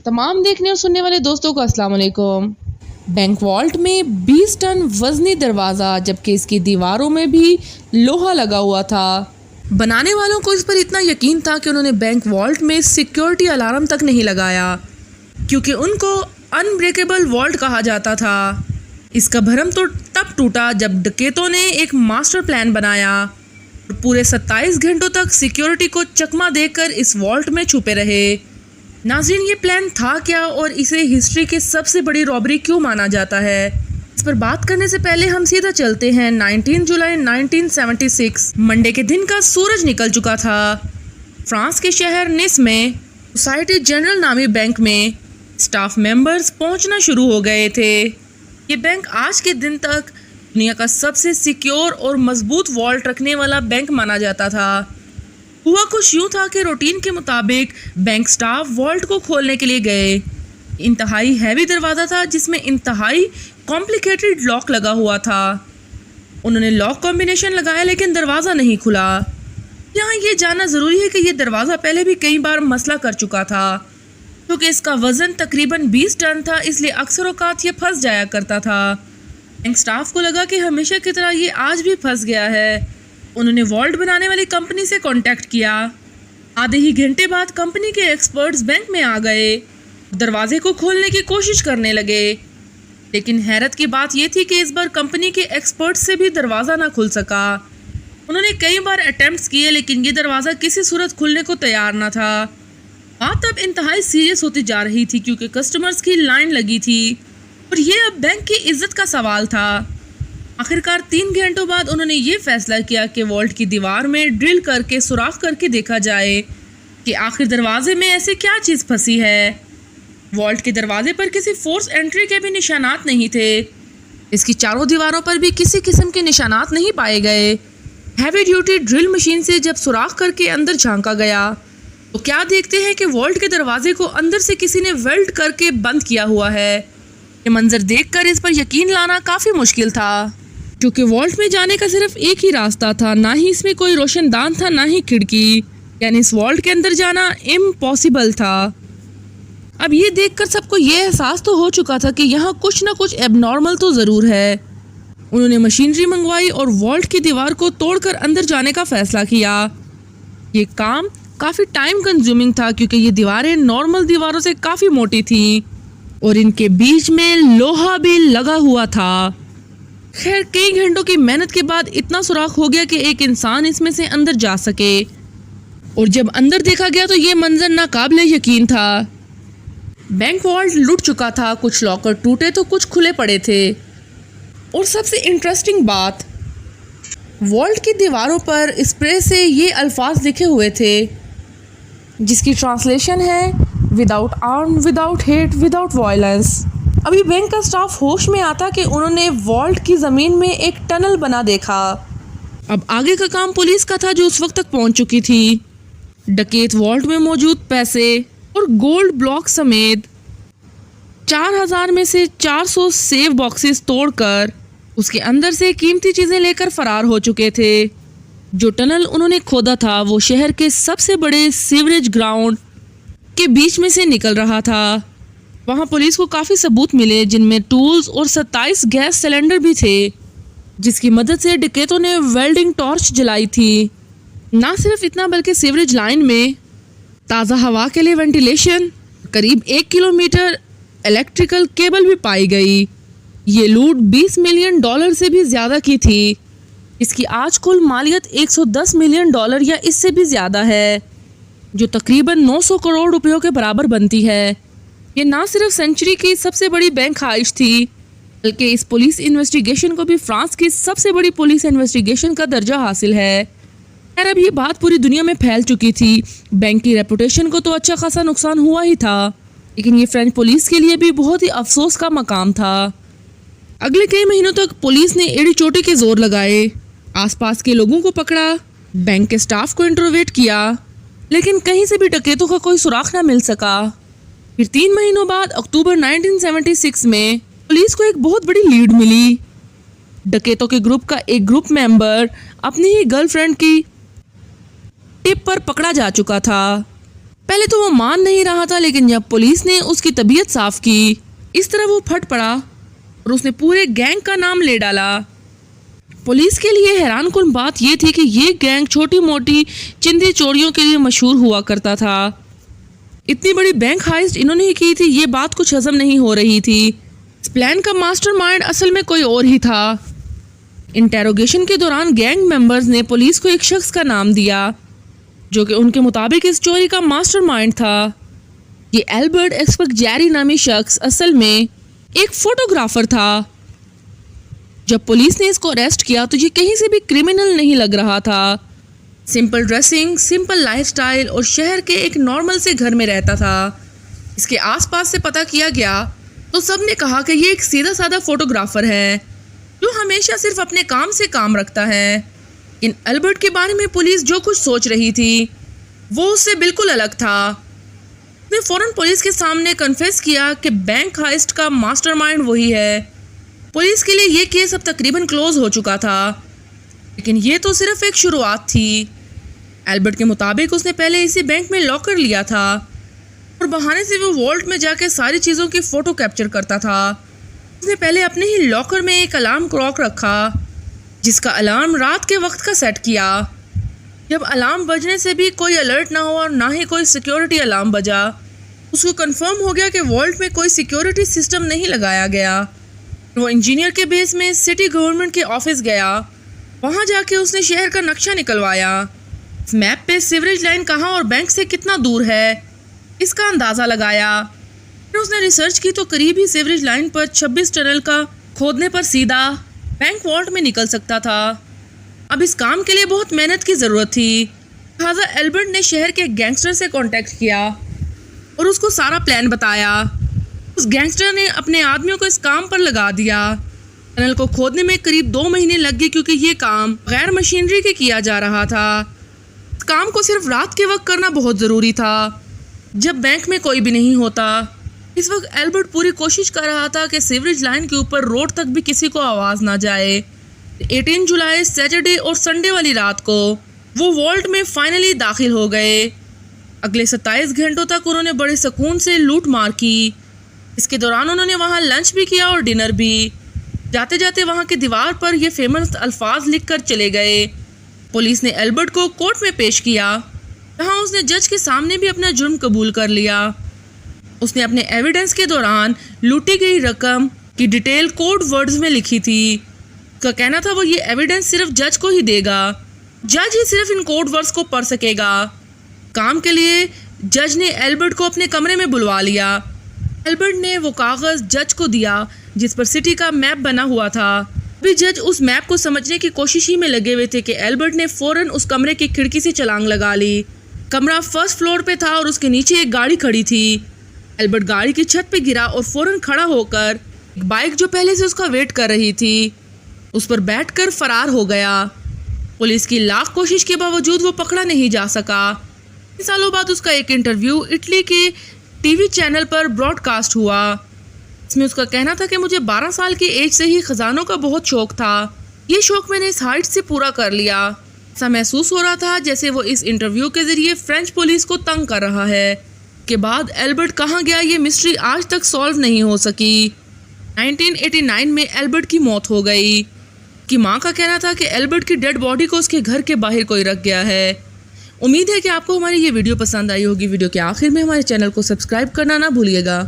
तमाम देखने और सुनने वाले दोस्तों को अस्सलाम वालेकुम। बैंक वॉल्ट में 20 टन वजनी दरवाज़ा, जबकि इसकी दीवारों में भी लोहा लगा हुआ था। बनाने वालों को इस पर इतना यकीन था कि उन्होंने बैंक वॉल्ट में सिक्योरिटी अलार्म तक नहीं लगाया, क्योंकि उनको अनब्रेकेबल वॉल्ट कहा जाता था। इसका भरम तो तब टूटा जब डकैतों ने एक मास्टर प्लान बनाया और पूरे 27 घंटों तक सिक्योरिटी को चकमा देकर इस वॉल्ट में छुपे रहे। नाज़रीन, ये प्लान था क्या और इसे हिस्ट्री की सबसे बड़ी रॉबरी क्यों माना जाता है? इस पर बात करने से पहले हम सीधा चलते हैं 19 जुलाई 1976। मंडे के दिन का सूरज निकल चुका था। फ्रांस के शहर निस में सोसाइटी जनरल नामी बैंक में स्टाफ मेंबर्स पहुंचना शुरू हो गए थे। ये बैंक आज के दिन तक दुनिया का सबसे सिक्योर और मजबूत वॉल्ट रखने वाला बैंक माना जाता था। हुआ कुछ यूँ था कि रूटीन के मुताबिक बैंक स्टाफ वॉल्ट को खोलने के लिए गए। इंतहाई हैवी दरवाज़ा था जिसमें इंतहाई कॉम्प्लिकेटेड लॉक लगा हुआ था। उन्होंने लॉक कॉम्बिनेशन लगाया लेकिन दरवाज़ा नहीं खुला। यहाँ ये जानना ज़रूरी है कि ये दरवाज़ा पहले भी कई बार मसला कर चुका था, क्योंकि इसका वज़न तकरीबन 20 टन था, इसलिए अक्सर औकात ये फंस जाया करता था। बैंक स्टाफ को लगा कि हमेशा की तरह ये आज भी फंस गया है। उन्होंने वॉल्ट बनाने वाली कंपनी से कांटेक्ट किया। आधे ही घंटे बाद कंपनी के एक्सपर्ट्स बैंक में आ गए, दरवाजे को खोलने की कोशिश करने लगे। लेकिन हैरत की बात यह थी कि इस बार कंपनी के एक्सपर्ट्स से भी दरवाज़ा ना खुल सका। उन्होंने कई बार अटेम्प्ट्स किए लेकिन ये दरवाज़ा किसी सूरत खुलने को तैयार ना था। बात अब इंतहाई सीरियस होती जा रही थी, क्योंकि कस्टमर्स की लाइन लगी थी और ये अब बैंक की इज्जत का सवाल था। आखिरकार 3 घंटों बाद उन्होंने ये फैसला किया कि वॉल्ट की दीवार में ड्रिल करके सुराख करके देखा जाए कि आखिर दरवाजे में ऐसी क्या चीज़ फंसी है। वॉल्ट के दरवाजे पर किसी फोर्स एंट्री के भी निशानात नहीं थे। इसकी चारों दीवारों पर भी किसी किस्म के निशानात नहीं पाए गए। हैवी ड्यूटी ड्रिल मशीन से जब सुराख करके अंदर झांका गया तो क्या देखते हैं कि वॉल्ट के दरवाजे को अंदर से किसी ने वेल्ड करके बंद किया हुआ है। ये मंजर देखकर इस पर यकीन लाना काफ़ी मुश्किल था, क्योंकि वॉल्ट में जाने का सिर्फ एक ही रास्ता था। ना ही इसमें कोई रोशनदान था, ना ही खिड़की, यानी इस वॉल्ट के अंदर जाना इम्पॉसिबल था। अब ये देखकर सबको ये एहसास तो हो चुका था कि यहाँ कुछ ना कुछ एबनॉर्मल तो ज़रूर है। उन्होंने मशीनरी मंगवाई और वॉल्ट की दीवार को तोड़कर अंदर जाने का फैसला किया। ये काम काफ़ी टाइम कंज्यूमिंग था, क्योंकि ये दीवारें नॉर्मल दीवारों से काफ़ी मोटी थी और इनके बीच में लोहा भी लगा हुआ था। खैर, कई घंटों की मेहनत के बाद इतना सुराख हो गया कि एक इंसान इसमें से अंदर जा सके, और जब अंदर देखा गया तो ये मंजर नाकाबिले यकीन था। बैंक वॉल्ट लुट चुका था, कुछ लॉकर टूटे तो कुछ खुले पड़े थे। और सबसे इंटरेस्टिंग बात, वॉल्ट की दीवारों पर स्प्रे से ये अल्फाज लिखे हुए थे, जिसकी ट्रांसलेशन है without arm, without hate, without violence. अभी बैंक का स्टाफ होश में आता कि उन्होंने वॉल्ट की ज़मीन में एक टनल बना देखा। अब आगे का काम पुलिस का था, जो उस वक्त तक पहुंच चुकी थी। डकैत वॉल्ट में मौजूद पैसे और गोल्ड ब्लॉक समेत 4000 में से 400 सेव बॉक्सेस तोड़कर उसके अंदर से कीमती चीज़ें लेकर फरार हो चुके थे। जो टनल उन्होंने खोदा था वो शहर के सबसे बड़े सीवरेज ग्राउंड के बीच में से निकल रहा था। वहाँ पुलिस को काफ़ी सबूत मिले, जिनमें टूल्स और 27 गैस सिलेंडर भी थे, जिसकी मदद से डकैतों ने वेल्डिंग टॉर्च जलाई थी। ना सिर्फ इतना, बल्कि सीवरेज लाइन में ताज़ा हवा के लिए वेंटिलेशन, करीब 1 किलोमीटर इलेक्ट्रिकल केबल भी पाई गई। ये लूट $20 मिलियन से भी ज़्यादा की थी। इसकी आज कुल मालियत $110 मिलियन या इससे भी ज़्यादा है, जो तकरीबन 900 करोड़ रुपयों के बराबर बनती है। ये ना सिर्फ सेंचुरी की सबसे बड़ी बैंक खाइश थी, बल्कि इस पुलिस इन्वेस्टिगेशन को भी फ्रांस की सबसे बड़ी पुलिस इन्वेस्टिगेशन का दर्जा हासिल है। खैर, अब ये बात पूरी दुनिया में फैल चुकी थी। बैंक की रेपुटेशन को तो अच्छा खासा नुकसान हुआ ही था, लेकिन ये फ्रेंच पुलिस के लिए भी बहुत ही अफसोस का मकाम था। अगले कई महीनों तक पुलिस ने एड़ी चोटी के जोर लगाए, आसपास के लोगों को पकड़ा, बैंक के स्टाफ को इंटरोगेट किया, लेकिन कहीं से भी डकैतों का कोई सुराग ना मिल सका। फिर 3 महीनों बाद अक्टूबर 1976 में पुलिस को एक बहुत बड़ी लीड मिली। डकैतों के ग्रुप का एक ग्रुप मेंबर अपनी ही गर्लफ्रेंड की टिप पर पकड़ा जा चुका था। पहले तो वो मान नहीं रहा था, लेकिन जब पुलिस ने उसकी तबीयत साफ की, इस तरह वो फट पड़ा और उसने पूरे गैंग का नाम ले डाला। पुलिस के लिए हैरानकुन बात यह थी कि ये गैंग छोटी मोटी चिंदी चोरियों के लिए मशहूर हुआ करता था। इतनी बड़ी बैंक हाइस्ट इन्होंने ही की थी, ये बात कुछ हजम नहीं हो रही थी। इस प्लान का मास्टरमाइंड असल में कोई और ही था। इंटेरोगेशन के दौरान गैंग मेंबर्स ने पुलिस को एक शख्स का नाम दिया जो कि उनके मुताबिक इस चोरी का मास्टरमाइंड था। ये एल्बर्ट एक्सपेक्जेरी नामी शख्स असल में एक फोटोग्राफर था। जब पुलिस ने इसको अरेस्ट किया तो ये कहीं से भी क्रिमिनल नहीं लग रहा था। सिंपल ड्रेसिंग, सिंपल लाइफस्टाइल और शहर के एक नॉर्मल से घर में रहता था। इसके आसपास से पता किया गया तो सब ने कहा कि ये एक सीधा साधा फोटोग्राफर है जो हमेशा सिर्फ अपने काम से काम रखता है। इन एल्बर्ट के बारे में पुलिस जो कुछ सोच रही थी वो उससे बिल्कुल अलग था। उसने फौरन पुलिस के सामने कन्फेस किया कि बैंक हाइस्ट का मास्टरमाइंड वही है। पुलिस के लिए ये केस अब तकरीबन क्लोज हो चुका था, लेकिन ये तो सिर्फ एक शुरुआत थी। एल्बर्ट के मुताबिक उसने पहले इसी बैंक में लॉकर लिया था और बहाने से वो वॉल्ट में जाके सारी चीज़ों की फ़ोटो कैप्चर करता था। उसने पहले अपने ही लॉकर में एक अलार्म क्लॉक रखा जिसका अलार्म रात के वक्त का सेट किया। जब अलार्म बजने से भी कोई अलर्ट ना हो और ना ही कोई सिक्योरिटी अलार्म बजा, उसको कंफर्म हो गया कि वॉल्ट में कोई सिक्योरिटी सिस्टम नहीं लगाया गया। वो इंजीनियर के बेस में सिटी गवर्नमेंट के ऑफिस गया। वहाँ जाके उसने शहर का नक्शा निकलवाया। मैप पे सीवरेज लाइन कहाँ और बैंक से कितना दूर है इसका अंदाज़ा लगाया। फिर उसने रिसर्च की तो करीब ही सीवरेज लाइन पर 26 टनल का खोदने पर सीधा बैंक वॉल्ट में निकल सकता था। अब इस काम के लिए बहुत मेहनत की ज़रूरत थी। लिहाजा एल्बर्ट ने शहर के गैंगस्टर से कांटेक्ट किया और उसको सारा प्लान बताया। उस गैंगस्टर ने अपने आदमियों को इस काम पर लगा दिया। टनल को खोदने में करीब 2 महीने लग गए क्योंकि ये काम गैर मशीनरी के किया जा रहा था। इस काम को सिर्फ रात के वक्त करना बहुत ज़रूरी था जब बैंक में कोई भी नहीं होता। इस वक्त एल्बर्ट पूरी कोशिश कर रहा था कि सीवरेज लाइन के ऊपर रोड तक भी किसी को आवाज़ ना जाए। 18 जुलाई सैटरडे और संडे वाली रात को वो वॉल्ट में फाइनली दाखिल हो गए। अगले 27 घंटों तक उन्होंने बड़े सुकून से लूट मार की। इसके दौरान उन्होंने वहाँ लंच भी किया और डिनर भी। जाते जाते वहाँ की दीवार पर ये फेमस अल्फाज लिख कर चले गए। पुलिस ने एल्बर्ट को कोर्ट में पेश किया, जहाँ उसने जज के सामने भी अपना जुर्म कबूल कर लिया। उसने अपने एविडेंस के दौरान लूटी गई रकम की डिटेल कोड वर्ड्स में लिखी थी। उसका कहना था वो ये एविडेंस सिर्फ जज को ही देगा, जज ही सिर्फ इन कोड वर्ड्स को पढ़ सकेगा। काम के लिए जज ने एल्बर्ट को अपने कमरे में बुलवा लिया। एल्बर्ट ने वो कागज़ जज को दिया जिस पर सिटी का मैप बना हुआ था। अभी जज उस मैप को समझने की कोशिश ही में लगे हुए थे कि एल्बर्ट ने फ़ौरन उस कमरे की खिड़की से छलांग लगा ली। कमरा फर्स्ट फ्लोर पे था और उसके नीचे एक गाड़ी खड़ी थी। एल्बर्ट गाड़ी की छत पे गिरा और फ़ौरन खड़ा होकर एक बाइक जो पहले से उसका वेट कर रही थी उस पर बैठकर फरार हो गया। पुलिस की लाख कोशिश के बावजूद वो पकड़ा नहीं जा सका। 3 सालों बाद उसका एक इंटरव्यू इटली के टीवी चैनल पर ब्रॉडकास्ट हुआ। इसमें उसका कहना था कि मुझे 12 साल की एज से ही खजानों का बहुत शौक था। ये शौक मैंने इस हाइट से पूरा कर लिया। ऐसा महसूस हो रहा था जैसे वो इस इंटरव्यू के जरिए फ्रेंच पुलिस को तंग कर रहा है। के बाद एल्बर्ट कहाँ गया ये मिस्ट्री आज तक सॉल्व नहीं हो सकी। 1989 में एल्बर्ट की मौत हो गई। कि माँ का कहना था कि एल्बर्ट की डेड बॉडी को उसके घर के बाहर कोई रख गया है। उम्मीद है कि आपको हमारी ये वीडियो पसंद आई होगी। वीडियो के आखिर में हमारे चैनल को सब्सक्राइब करना ना भूलिएगा।